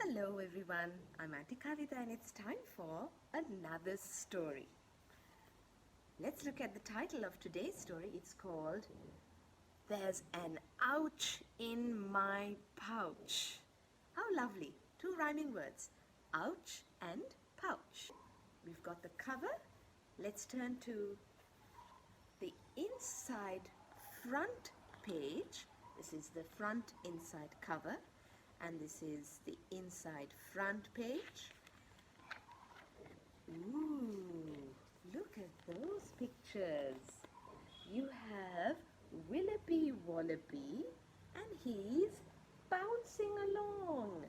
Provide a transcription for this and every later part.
Hello everyone, I'm Auntie Kavita and it's time for another story. Let's look at the title of today's story. It's called There's an Ouch in My Pouch. How lovely, two rhyming words, ouch and pouch. We've got the cover. Let's turn to the inside front page. This is the front inside cover. And this is the inside front page. Ooh, look at those pictures. You have Willaby Wallaby and he's bouncing along.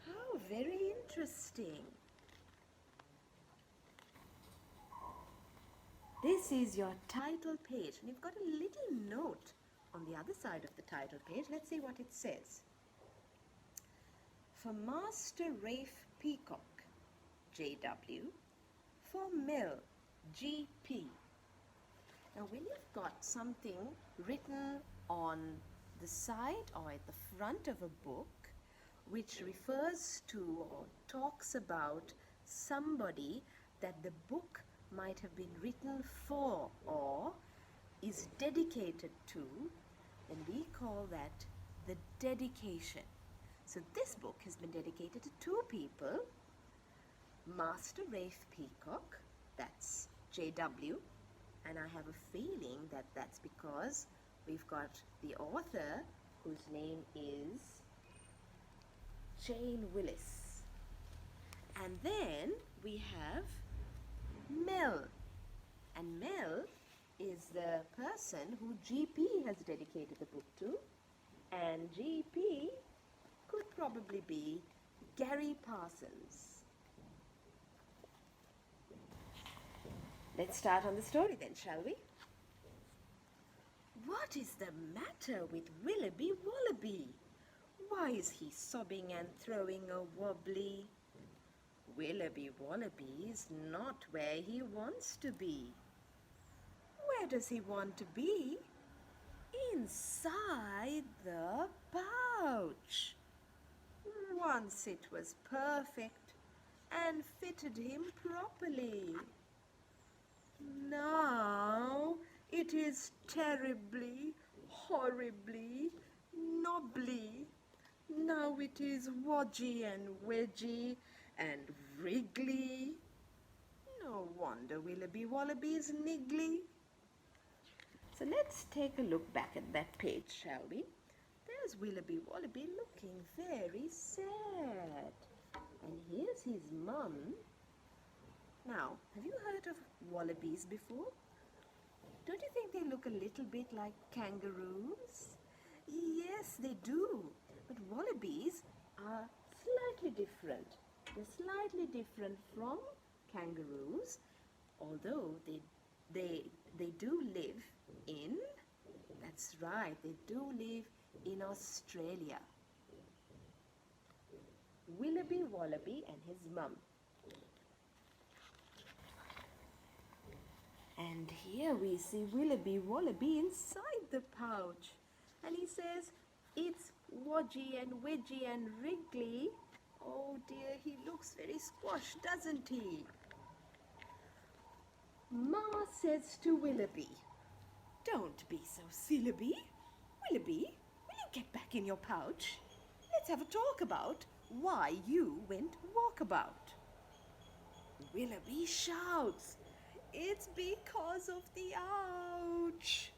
How very interesting. This is your title page and you've got a little note on the other side of the title page. Let's see what it says. For Master Rafe Peacock, J.W. For Mill, G.P. Now when you've got something written on the side or at the front of a book which refers to or talks about somebody that the book might have been written for or is dedicated to, then we call that the dedication. So this book has been dedicated to two people, Master Rafe Peacock, that's J.W., and I have a feeling that that's because we've got the author whose name is Jeanne Willis. And then we have Mel, and Mel is the person who G.P. has dedicated the book to, and G.P. could probably be Garry Parsons. Let's start on the story then, shall we? What is the matter with Willaby Wallaby? Why is he sobbing and throwing a wobbly? Willaby Wallaby is not where he wants to be. Where does he want to be? Inside the pouch. Once it was perfect and fitted him properly. Now it is terribly, horribly, knobbly. Now it is wodgy and wedgy and wriggly. No wonder Willaby Wallaby is niggly. So let's take a look back at that page, shall we? There's Willaby Wallaby looking very sad. And here's his mum. Now, have you heard of wallabies before? Don't you think they look a little bit like kangaroos? Yes, they do. But wallabies are slightly different. They're slightly different from kangaroos, although they do live in, that's right, they do live in Australia. Willaby Wallaby and his mum. And here we see Willaby Wallaby inside the pouch. And he says, it's wodgy and wedgy and wriggly. Oh dear, he looks very squashed, doesn't he? Ma says to Willaby, don't be so silly. Willaby, will you get back in your pouch? Let's have a talk about why you went walkabout. Willaby shouts, it's because of the ouch.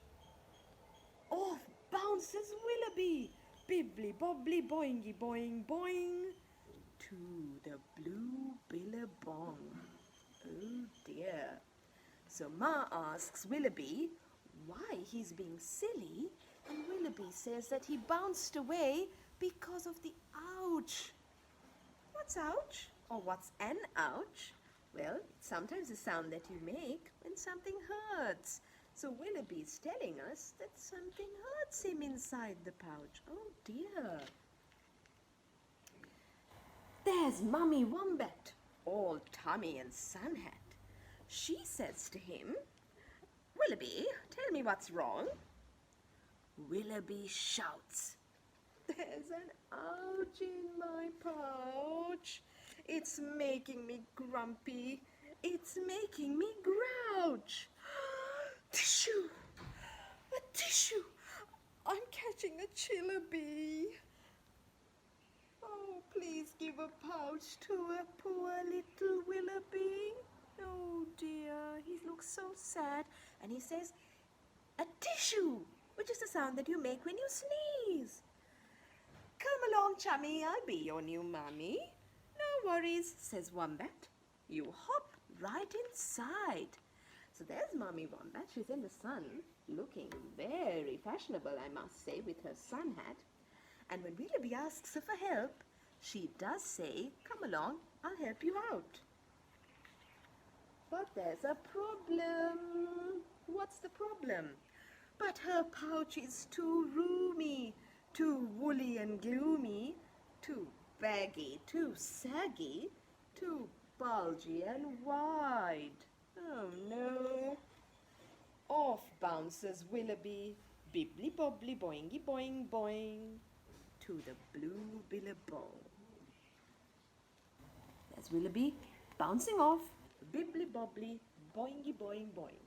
Off bounces Willaby, bibbly bobbly boingy boing boing, to the Blue Billabong. Oh dear. So Ma asks Willaby why he's being silly, and Willaby says that he bounced away because of the ouch. What's ouch? Or what's an ouch? Well, it's sometimes a sound that you make when something hurts. So Willaby's telling us that something hurts him inside the pouch. Oh dear. There's Mummy Wombat, all tummy and sun hat. She says to him, Willaby, tell me what's wrong. Willaby shouts, There's an ouch in my pouch. It's making me grumpy. It's making me grouch. Tissue! A tissue! I'm catching a chillaby. Oh, please give a pouch to a poor little Willaby. Oh dear, he looks so sad. And he says, a tissue, which is the sound that you make when you sneeze. Come along, chummy, I'll be your new mummy. No worries, says Wombat. You hop right inside. So there's Mummy Wombat. She's in the sun, looking very fashionable, I must say, with her sun hat. And when Willaby asks her for help, she does say, come along, I'll help you out. But there's a problem. What's the problem? But her pouch is too roomy, too woolly and gloomy, too baggy, too saggy, too bulgy and wide. Oh no. Off bounces Willaby, bibbly-bobbly, boingy-boing, boing, to the Blue Billabong. There's Willaby bouncing off, bibbly-bobbly, boingy-boing, boing.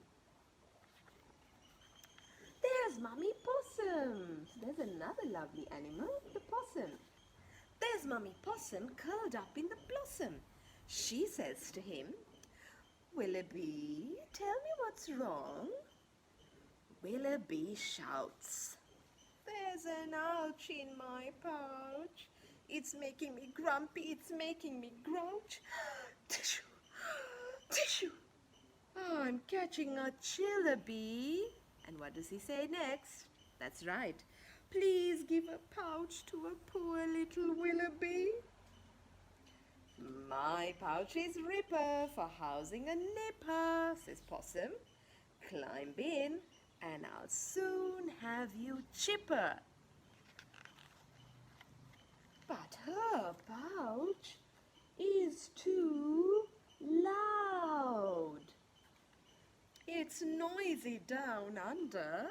There's Mummy Possum. There's another lovely animal, the possum. There's Mummy Possum curled up in the blossom. She says to him, Willaby, tell me what's wrong. Willaby shouts, there's an ouch in my pouch. It's making me grumpy, it's making me grouch. Tissue, tissue. Oh, I'm catching a chillaby. And what does he say next? That's right. Please give a pouch to a poor little Willaby. My pouch is ripper for housing a nipper, says Possum. Climb in and I'll soon have you chipper. But her pouch is too loud. It's noisy down under.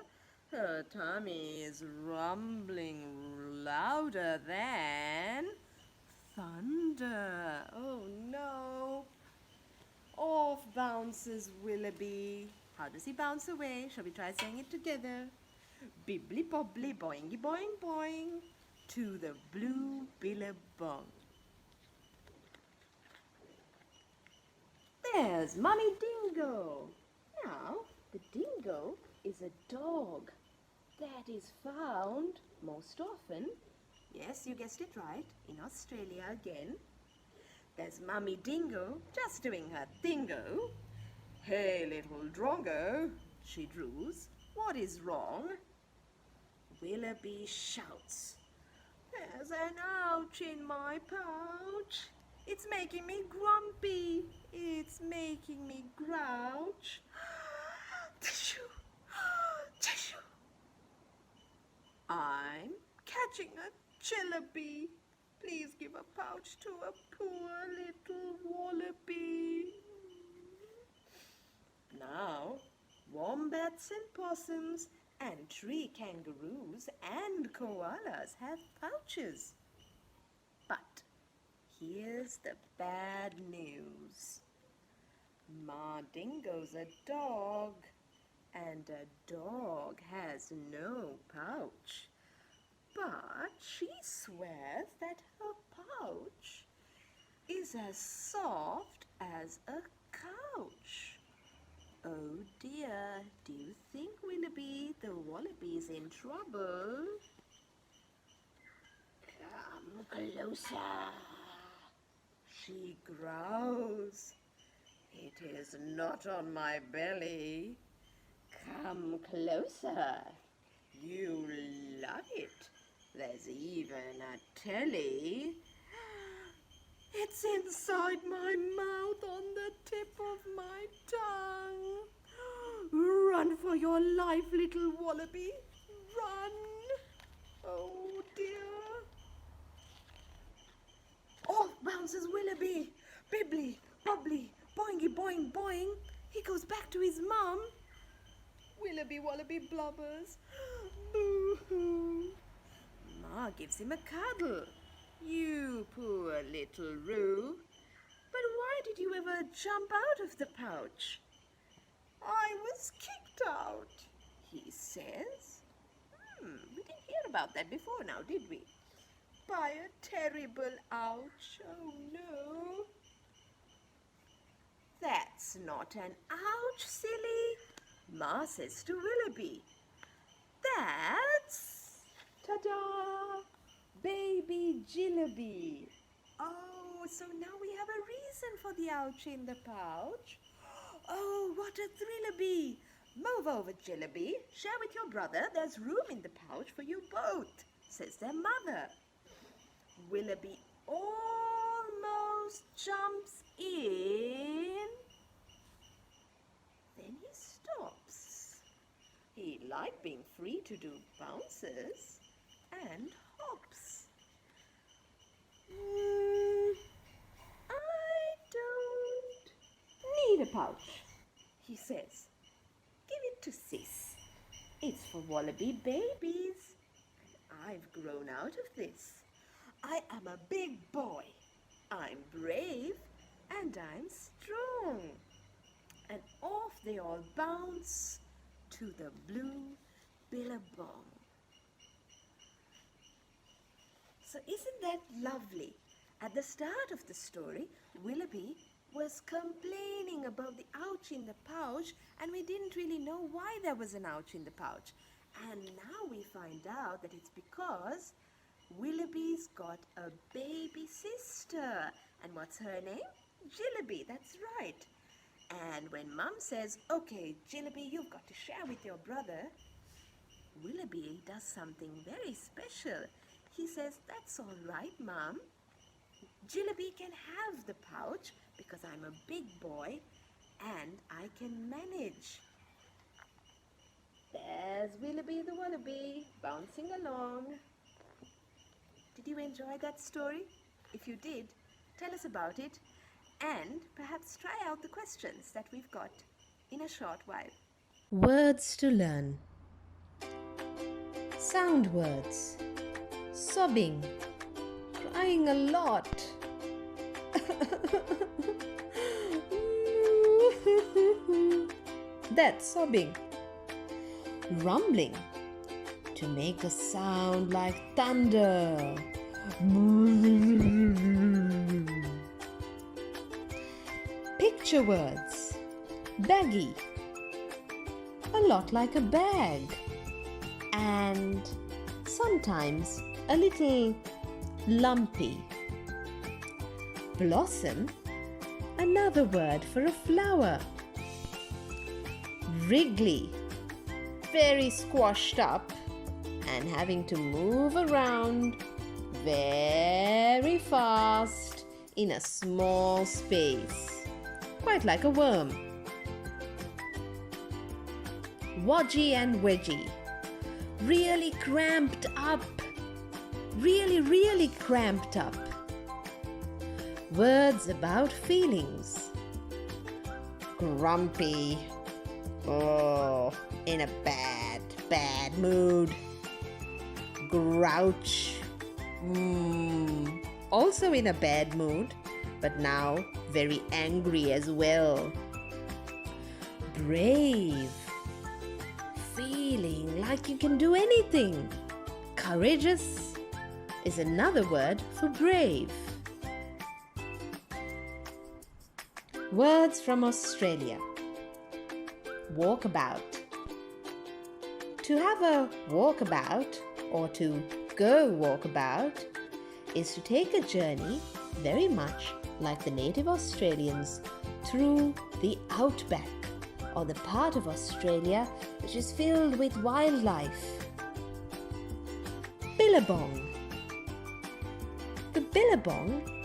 Her tummy is rumbling louder than thunder. Oh no. Off bounces Willaby. How does he bounce away? Shall we try saying it together? Bibbly-bobbly, boingy-boing, boing, to the Blue Billabong. There's Mummy Dingo. Now, the dingo is a dog that is found most often, yes, you guessed it right, in Australia again. There's Mummy Dingo just doing her dingo. Hey, little drongo, she drews. What is wrong? Willaby shouts, there's an ouch in my pouch. It's making me grumpy. It's making me grouch. Tissue, tissue. I'm catching a chillaby. Please give a pouch to a poor little wallaby. Now, wombats and possums and tree kangaroos and koalas have pouches. But here's the bad news. Ma Dingo's a dog, and a dog has no pouch. But she swears that her pouch is as soft as a couch. Oh dear, do you think, Willaby, the wallaby's in trouble? Come closer, she growls. It is not on my belly. Come closer. You love it. There's even a telly. It's inside my mouth on the tip of my tongue. Run for your life, little wallaby. Run. Oh dear. Off bounces Willaby. Bibbly, bobbly, boingy, boing, boing. He goes back to his mum. Willaby Wallaby blubbers. Boo-hoo. Ma gives him a cuddle. You poor little Roo. But why did you ever jump out of the pouch? I was kicked out, he says. We didn't hear about that before now, did we? By a terrible ouch. Oh no. That's not an ouch, silly, Ma says to Willaby. That's, ta-da, baby Jillaby. Oh, so now we have a reason for the ouch in the pouch. Oh, what a thrillaby. Move over, Jillaby. Share with your brother. There's room in the pouch for you both, says their mother. Willaby almost jumps in. Then he stops. He liked being free to do bounces and hops. I don't need a pouch, he says. Give it to Sis. It's for wallaby babies. I've grown out of this. I am a big boy. I'm brave and I'm strong. And off they all bounce to the Blue Billabong. So isn't that lovely? At the start of the story, Willaby was complaining about the ouch in the pouch, and we didn't really know why there was an ouch in the pouch. And now we find out that it's because Willaby's got a baby sister. And what's her name? Jillaby, that's right. And when Mum says, okay, Jillaby, you've got to share with your brother, Willaby does something very special. He says, that's all right, Mum. Jillaby can have the pouch because I'm a big boy and I can manage. There's Willaby the Wallaby bouncing along. Did you enjoy that story? If you did, tell us about it and perhaps try out the questions that we've got in a short while. Words to learn. Sound words. Sobbing. Crying a lot. That's sobbing. Rumbling. To make a sound like thunder. Picture words. Baggy. A lot like a bag. And sometimes a little lumpy. Blossom. Another word for a flower. Wriggly. Very squashed up and having to move around very fast in a small space, quite like a worm. Wodgy and wedgy, really cramped up, really cramped up. Words about feelings. Grumpy, oh, in a bad mood. Grouch, also in a bad mood, but now very angry as well. Brave, feeling like you can do anything. Courageous is another word for brave. Words from Australia. Walkabout. To have a walkabout or to go walkabout is to take a journey very much like the native Australians through the outback, or the part of Australia which is filled with wildlife. Billabong. The Billabong,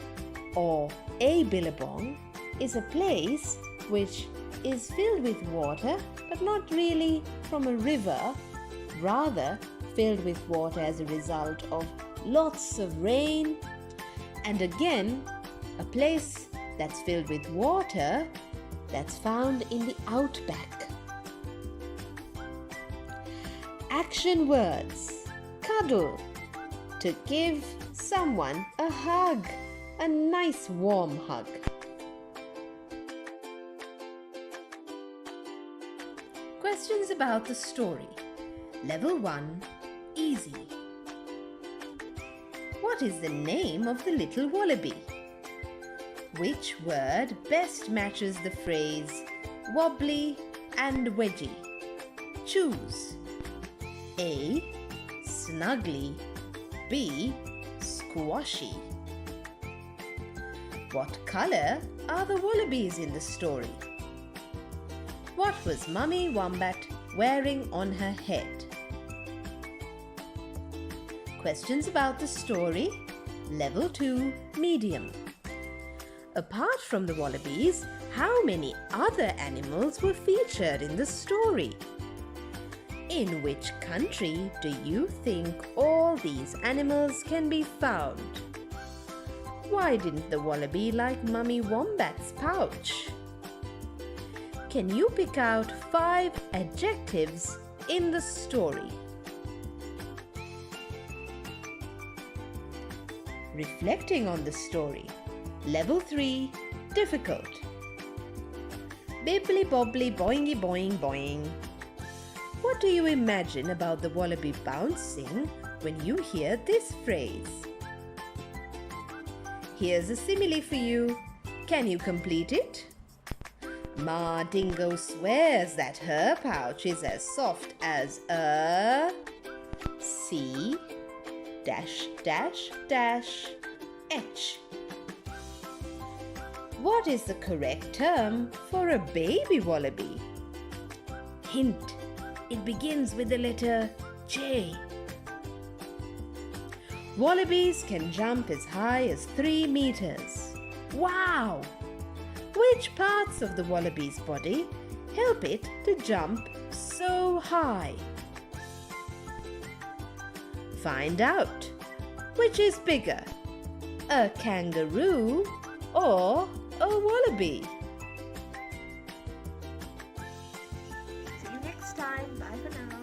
or a Billabong, is a place which is filled with water, but not really from a river, rather filled with water as a result of lots of rain, and again a place that's filled with water that's found in the outback. Action words. Cuddle. to give someone a hug, a nice warm hug. Questions about the story. Level 1, easy. What is the name of the little wallaby? Which word best matches the phrase wobbly and wedgie? Choose. A. Snuggly. B. Squashy. What colour are the wallabies in the story? What was Mummy Wombat wearing on her head? Questions about the story. Level 2, medium. Apart from the wallabies, how many other animals were featured in the story? In which country do you think all these animals can be found? Why didn't the wallaby like Mummy Wombat's pouch? Can you pick out 5 adjectives in the story? Reflecting on the story. Level 3, difficult. Bibbly bobbly boingy boing boing. What do you imagine about the wallaby bouncing when you hear this phrase? Here's a simile for you. Can you complete it? Ma Dingo swears that her pouch is as soft as a C dash dash dash H. What is the correct term for a baby wallaby? Hint, it begins with the letter J. Wallabies can jump as high as 3 meters. Wow! Which parts of the wallaby's body help it to jump so high? Find out. Which is bigger, a kangaroo or a wallaby? See you next time. Bye for now.